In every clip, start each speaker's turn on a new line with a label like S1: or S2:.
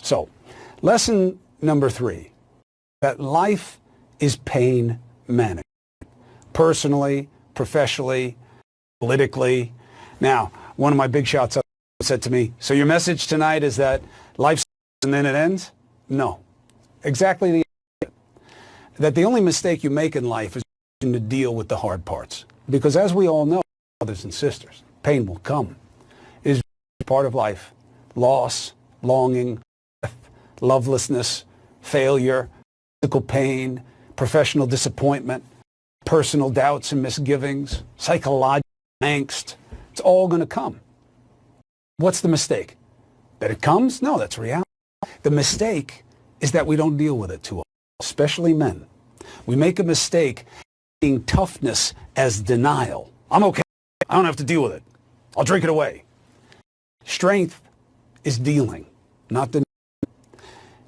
S1: So, lesson number 3, that life is pain management. Personally, professionally, politically. Now, one of my big shots up said to me, so your message tonight is that life and then it ends? No. Exactly the opposite. That the only mistake you make in life is to deal with the hard parts. Because as we all know, brothers and sisters, pain will come. It is part of life. Loss, longing, death, lovelessness, failure, physical pain, professional disappointment, personal doubts and misgivings, psychological angst. It's all going to come. What's the mistake? That it comes? No, that's reality. The mistake is that we don't deal with it too often, especially men. We make a mistake seeing toughness as denial. I'm okay. I don't have to deal with it. I'll drink it away. Strength is dealing, not denying.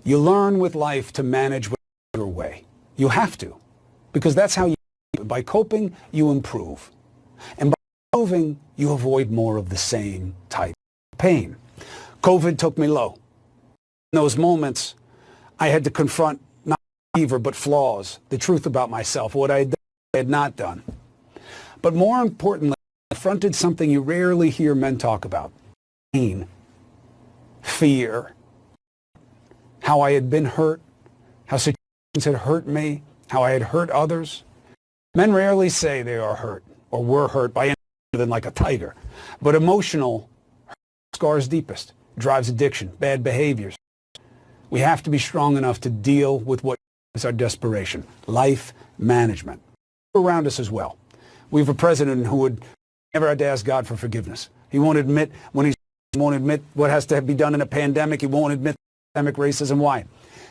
S1: You learn with life to manage your way. You have to, because that's how you. By coping, you improve. And by improving, you avoid more of the same type of pain. COVID took me low. In those moments, I had to confront not fever, but flaws, the truth about myself, what I had done, what I had not done. But more importantly, I confronted something you rarely hear men talk about: pain, fear, how I had been hurt, how situations had hurt me, how I had hurt others. Men rarely say they are hurt or were hurt by anything other than like a tiger. But emotional hurt scars deepest, drives addiction, bad behaviors. We have to be strong enough to deal with what is our desperation, life management. Around us as well. We have a president who would never had to ask God for forgiveness. He won't admit he won't admit what has to be done in a pandemic. He won't admit systemic racism. Why?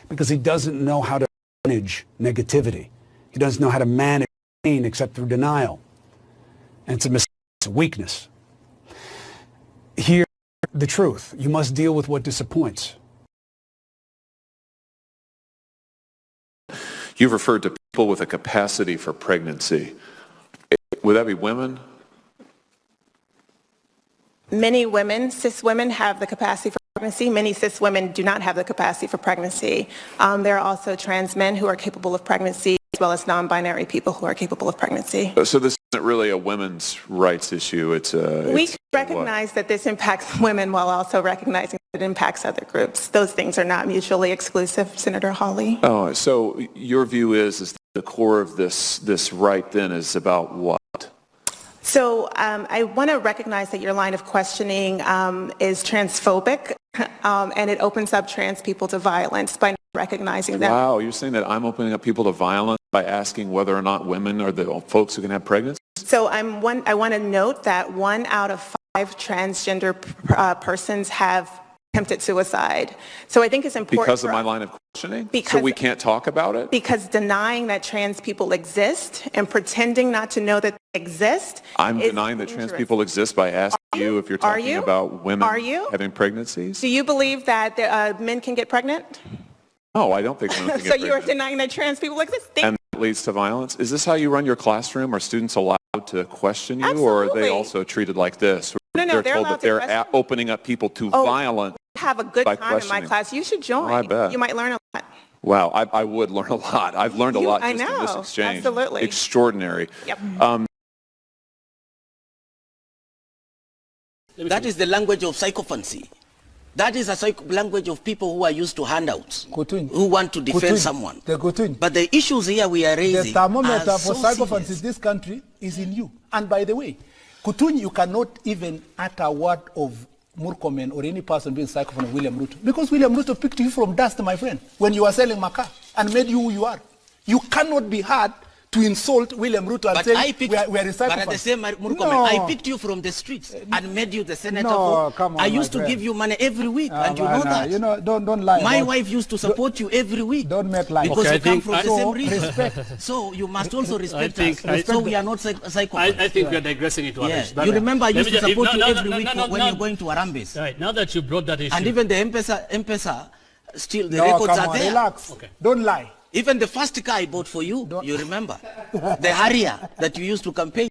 S1: Because he doesn't know how to manage negativity. He doesn't know how to manage pain except through denial. And it's a mistake, it's a weakness. Hear the truth. You must deal with what disappoints.
S2: You've referred to people with a capacity for pregnancy. Would that be women?
S3: Many women, cis women, have the capacity for pregnancy. Many cis women do not have the capacity for pregnancy. There are also trans men who are capable of pregnancy, as well as non-binary people who are capable of pregnancy.
S2: So this isn't really a women's rights issue.
S3: We recognize that this impacts women while also recognizing that it impacts other groups. Those things are not mutually exclusive, Senator Hawley.
S2: Oh, so your view is that the core of this right then is about what?
S3: So I want to recognize that your line of questioning is transphobic, and it opens up trans people to violence by not recognizing that.
S2: Wow, you're saying that I'm opening up people to violence by asking whether or not women are the folks who can have pregnancy?
S3: So I want to note that 1 out of 5 transgender persons have attempted suicide. So I think it's important
S2: because of my line of questioning?
S3: Because,
S2: so we can't talk about it?
S3: Because denying that trans people exist and pretending not to know that they exist
S2: I'm denying that trans people exist by asking you if you're talking about women having pregnancies?
S3: Do you believe that men can get pregnant?
S2: No, I don't think women can get pregnant.
S3: So you're denying that trans people exist?
S2: And that leads to violence? Is this how you run your classroom? Are students allowed to question you?
S3: Absolutely.
S2: Or are they also treated like this?
S3: No,
S2: they're told that they're opening up people to violence.
S3: Have a good time in my class. You should join.
S2: Oh, I bet.
S3: You might learn a lot.
S2: Wow, I would learn a lot. I've learned a lot just in this exchange.
S3: Absolutely.
S2: Extraordinary.
S3: Yep.
S4: That is the language of psychophancy. That is a language of people who are used to handouts, who want to defend someone. But the issues here we are raising,
S5: the thermometer for psychophancy in this country is in you. And by the way, Kutuny, you cannot even utter a word of Murkomen or any person being psychophone of William Ruto. Because William Ruto picked you from dust, my friend, when you were selling Maca and made you who you are. You cannot be hard to insult William Ruto and say we are in psychophone.
S4: But at the same Murkomen, I picked you from the streets and made you the senator.
S5: Come on,
S4: I used to give you money every week, and you know that.
S5: You know, don't lie.
S4: My wife used to support you every week.
S5: Don't make lies.
S4: Because you come from the same region. So you must also respect us. So we are not psychopaths.
S6: I think we are digressing into others.
S4: You remember I used to support you every week when you're going to Arambes.
S6: Right, now that you brought that issue.
S4: And even the M-Pesa, still the records are there.
S5: Relax. Okay. Don't lie.
S4: Even the first car I bought for you, you remember? The Harrier that you used to campaign.